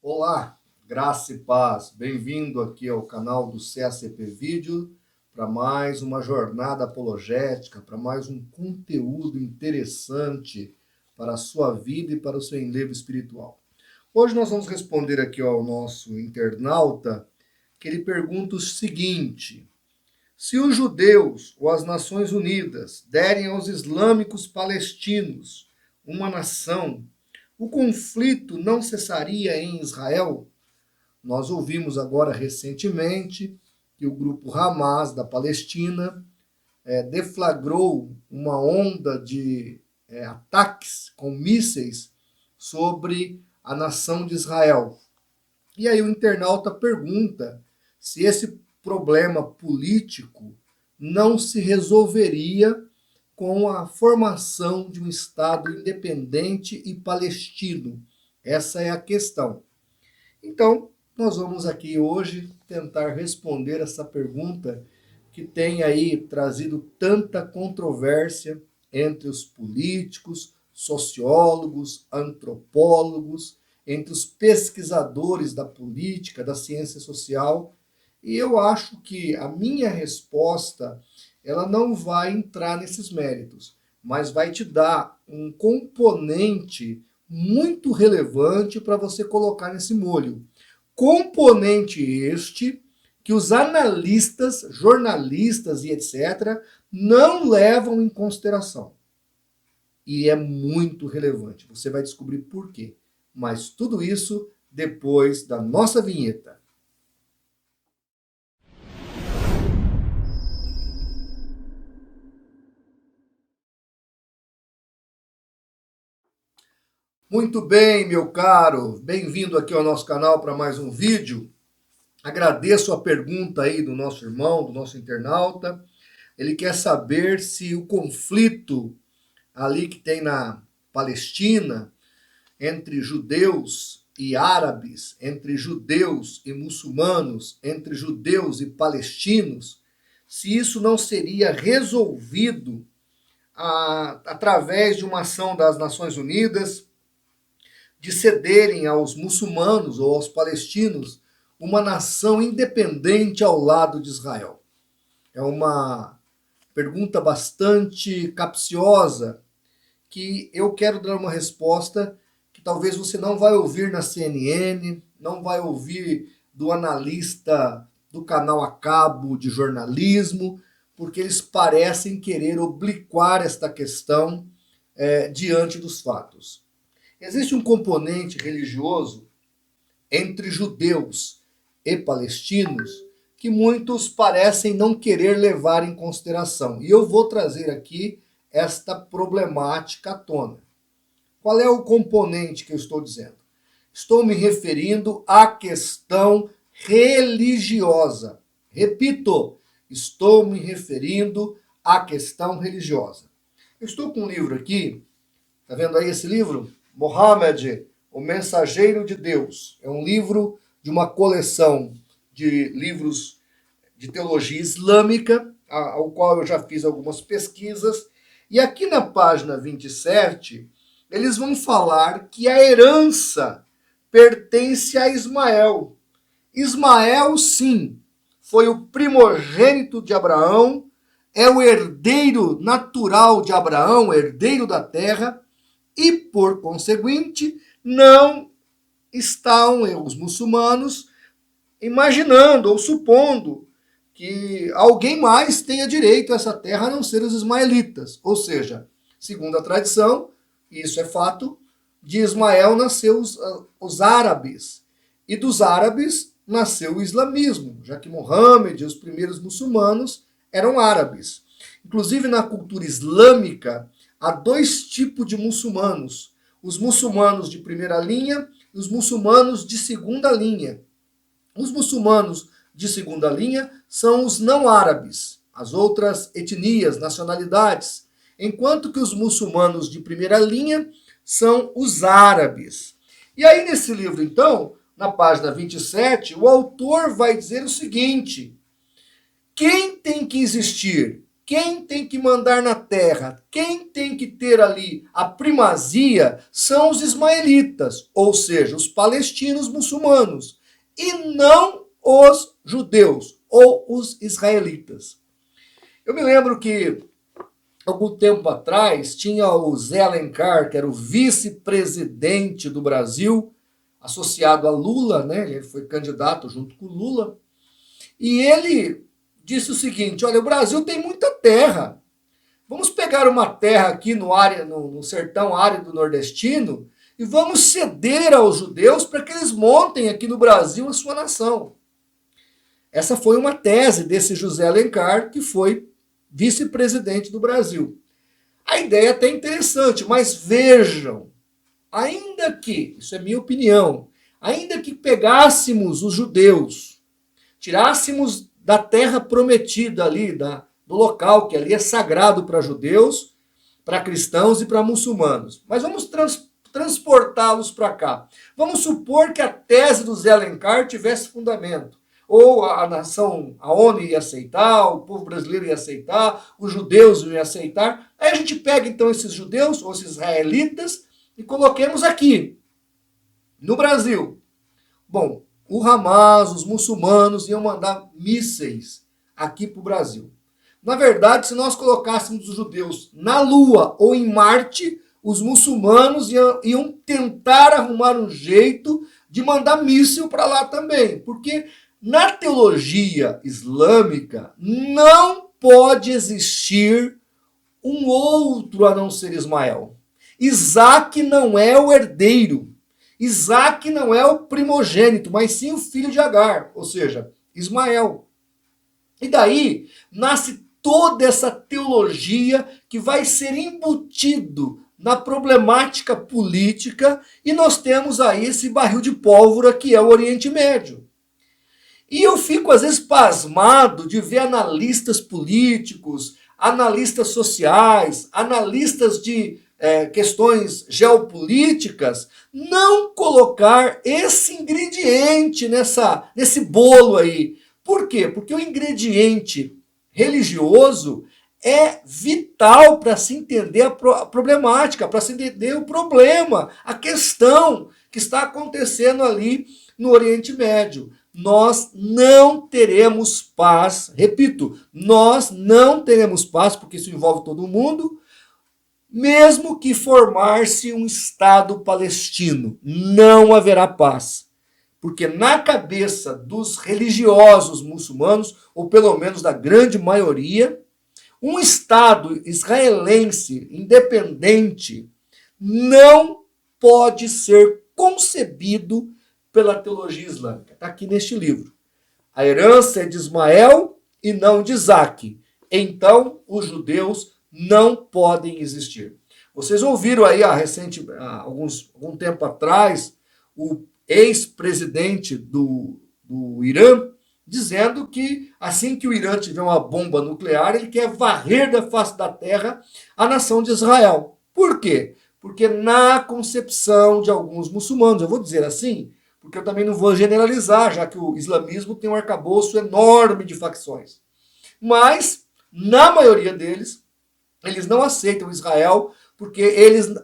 Olá, graça e paz. Bem-vindo aqui ao canal do CACP Vídeo para mais uma jornada apologética, para mais um conteúdo interessante para a sua vida e para o seu enlevo espiritual. Hoje nós vamos responder aqui ao nosso internauta, que ele pergunta o seguinte: se os judeus ou as Nações Unidas derem aos islâmicos palestinos uma nação, o conflito não cessaria em Israel? Nós ouvimos agora recentemente que o grupo Hamas da Palestina deflagrou uma onda de ataques com mísseis sobre a nação de Israel. E aí o internauta pergunta se esse problema político não se resolveria com a formação de um Estado independente e palestino. Essa é a questão. Então, nós vamos aqui hoje tentar responder essa pergunta que tem aí trazido tanta controvérsia entre os políticos, sociólogos, antropólogos, entre os pesquisadores da política, da ciência social. E eu acho que a minha resposta ela não vai entrar nesses méritos, mas vai te dar um componente muito relevante para você colocar nesse molho. Componente este que os analistas, jornalistas e etc. não levam em consideração. E é muito relevante. Você vai descobrir por quê. Mas tudo isso depois da nossa vinheta. Muito bem, meu caro, bem-vindo aqui ao nosso canal para mais um vídeo. Agradeço a pergunta aí do nosso irmão, do nosso internauta. Ele quer saber se o conflito ali que tem na Palestina entre judeus e árabes, entre judeus e muçulmanos, entre judeus e palestinos, se isso não seria resolvido através de uma ação das Nações Unidas, de cederem aos muçulmanos ou aos palestinos uma nação independente ao lado de Israel. É uma pergunta bastante capciosa que eu quero dar uma resposta que talvez você não vai ouvir na CNN, não vai ouvir do analista do canal a cabo de jornalismo, porque eles parecem querer obliquar esta questão diante dos fatos. Existe um componente religioso entre judeus e palestinos que muitos parecem não querer levar em consideração. E eu vou trazer aqui esta problemática à tona. Qual é o componente que eu estou dizendo? Estou me referindo à questão religiosa. Repito, estou me referindo à questão religiosa. Eu estou com um livro aqui, tá vendo aí esse livro? Mohammed, o Mensageiro de Deus. É um livro de uma coleção de livros de teologia islâmica, ao qual eu já fiz algumas pesquisas. E aqui na página 27, eles vão falar que a herança pertence a Ismael. Ismael, sim, foi o primogênito de Abraão, é o herdeiro natural de Abraão, herdeiro da terra, e, por conseguinte, não estão os muçulmanos imaginando ou supondo que alguém mais tenha direito a essa terra a não ser os ismaelitas. Ou seja, segundo a tradição, e isso é fato, de Ismael nasceu os árabes. E dos árabes nasceu o islamismo, já que Mohammed e os primeiros muçulmanos eram árabes. Inclusive, na cultura islâmica, há dois tipos de muçulmanos: os muçulmanos de primeira linha e os muçulmanos de segunda linha. Os muçulmanos de segunda linha são os não árabes, as outras etnias, nacionalidades, enquanto que os muçulmanos de primeira linha são os árabes. E aí nesse livro, então, na página 27, o autor vai dizer o seguinte: quem tem que existir? quem tem que mandar na terra, quem tem que ter ali a primazia são os ismaelitas, ou seja, os palestinos muçulmanos, e não os judeus ou os israelitas. Eu me lembro que algum tempo atrás tinha o Zé Alencar, que era o vice-presidente do Brasil, associado a Lula, né? Ele foi candidato junto com Lula, e ele disse o seguinte: olha, o Brasil tem muita terra. Vamos pegar uma terra aqui no sertão árido nordestino e vamos ceder aos judeus para que eles montem aqui no Brasil a sua nação. Essa foi uma tese desse José Alencar, que foi vice-presidente do Brasil. A ideia é até interessante, mas vejam, ainda que, isso é minha opinião, ainda que pegássemos os judeus, tirássemos da terra prometida ali, do local que ali é sagrado para judeus, para cristãos e para muçulmanos, mas vamos transportá-los para cá. Vamos supor que a tese do Zé Alencar tivesse fundamento. Ou a nação, a ONU ia aceitar, o povo brasileiro ia aceitar, os judeus iam aceitar. Aí a gente pega então esses judeus, ou esses israelitas, e coloquemos aqui, no Brasil. Bom, o Hamas, os muçulmanos iam mandar mísseis aqui para o Brasil. Na verdade, se nós colocássemos os judeus na Lua ou em Marte, os muçulmanos iam tentar arrumar um jeito de mandar míssil para lá também, porque na teologia islâmica não pode existir um outro a não ser Ismael. Isaac não é o herdeiro. Isaac não é o primogênito, mas sim o filho de Agar, ou seja, Ismael. E daí nasce toda essa teologia que vai ser embutido na problemática política, e nós temos aí esse barril de pólvora que é o Oriente Médio. E eu fico, às vezes, pasmado de ver analistas políticos, analistas sociais, analistas de questões geopolíticas, não colocar esse ingrediente nesse bolo aí. Por quê? Porque o ingrediente religioso é vital para se entender a problemática, para se entender o problema, a questão que está acontecendo ali no Oriente Médio. Nós não teremos paz, repito, nós não teremos paz, porque isso envolve todo mundo, mesmo que formar-se um Estado palestino, não haverá paz. Porque na cabeça dos religiosos muçulmanos, ou pelo menos da grande maioria, um Estado israelense independente não pode ser concebido pela teologia islâmica. Está aqui neste livro. A herança é de Ismael e não de Isaac. Então, os judeus não podem existir. Vocês ouviram aí algum tempo atrás, o ex-presidente do Irã dizendo que assim que o Irã tiver uma bomba nuclear, ele quer varrer da face da terra a nação de Israel. Por quê? Porque na concepção de alguns muçulmanos, eu vou dizer assim, porque eu também não vou generalizar, já que o islamismo tem um arcabouço enorme de facções. Mas, na maioria deles, eles não aceitam Israel porque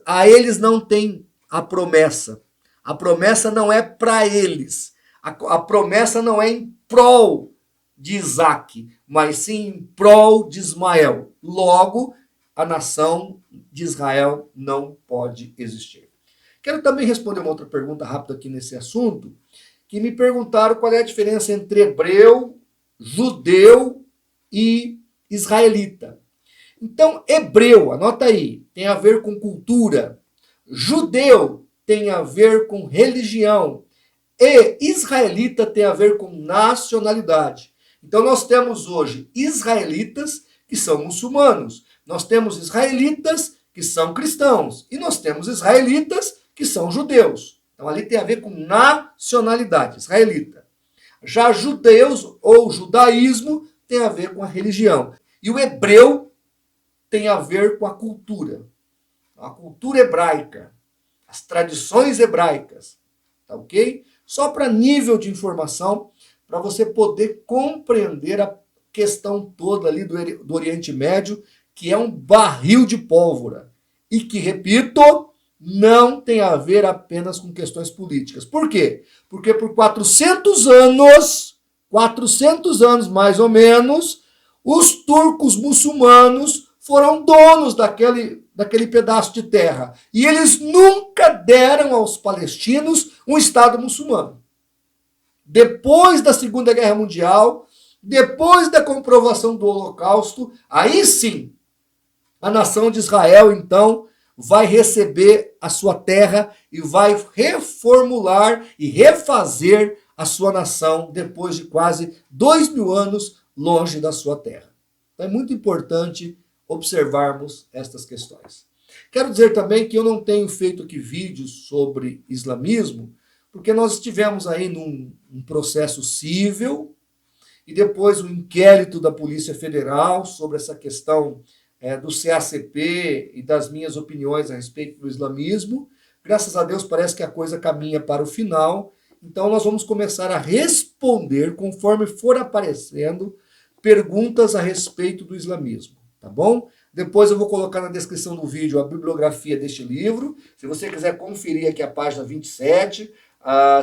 a eles não tem a promessa. A promessa não é para eles. A promessa não é em prol de Isaac, mas sim em prol de Ismael. Logo, a nação de Israel não pode existir. Quero também responder uma outra pergunta rápida aqui nesse assunto, que me perguntaram qual é a diferença entre hebreu, judeu e israelita. Então, hebreu, anota aí, tem a ver com cultura. Judeu tem a ver com religião. E israelita tem a ver com nacionalidade. Então, nós temos hoje israelitas que são muçulmanos. Nós temos israelitas que são cristãos. E nós temos israelitas que são judeus. Então, ali tem a ver com nacionalidade, israelita. Já judeus ou judaísmo tem a ver com a religião. E o hebreu tem a ver com a cultura hebraica, as tradições hebraicas, tá ok? Só para nível de informação, para você poder compreender questão toda ali do Oriente Médio, que é um barril de pólvora. E que, repito, não tem a ver apenas com questões políticas. Por quê? Porque por 400 anos mais ou menos, os turcos muçulmanos foram donos daquele pedaço de terra. E eles nunca deram aos palestinos um Estado muçulmano. Depois da Segunda Guerra Mundial, depois da comprovação do Holocausto, aí sim, a nação de Israel, então, vai receber a sua terra e vai reformular e refazer a sua nação depois de quase 2000 anos longe da sua terra. Então é muito importante observarmos estas questões. Quero dizer também que eu não tenho feito aqui vídeos sobre islamismo, porque nós estivemos aí num processo cível e depois um inquérito da Polícia Federal sobre essa questão do CACP e das minhas opiniões a respeito do islamismo. Graças a Deus parece que a coisa caminha para o final. Então nós vamos começar a responder, conforme for aparecendo, perguntas a respeito do islamismo, tá bom? Depois eu vou colocar na descrição do vídeo a bibliografia deste livro. Se você quiser conferir aqui a página 27,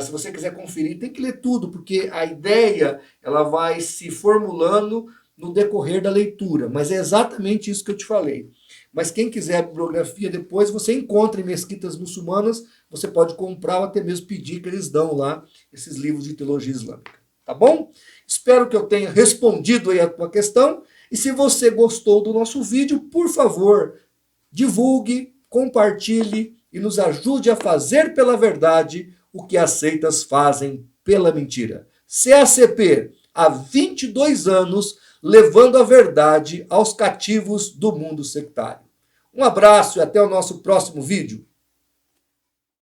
se você quiser conferir, tem que ler tudo, porque a ideia ela vai se formulando no decorrer da leitura, mas é exatamente isso que eu te falei. Mas quem quiser a bibliografia depois, você encontra em mesquitas muçulmanas, você pode comprar ou até mesmo pedir que eles dão lá esses livros de teologia islâmica, tá bom? Espero que eu tenha respondido aí a tua questão, e se você gostou do nosso vídeo, por favor, divulgue, compartilhe e nos ajude a fazer pela verdade o que as seitas fazem pela mentira. CACP, há 22 anos, levando a verdade aos cativos do mundo sectário. Um abraço e até o nosso próximo vídeo.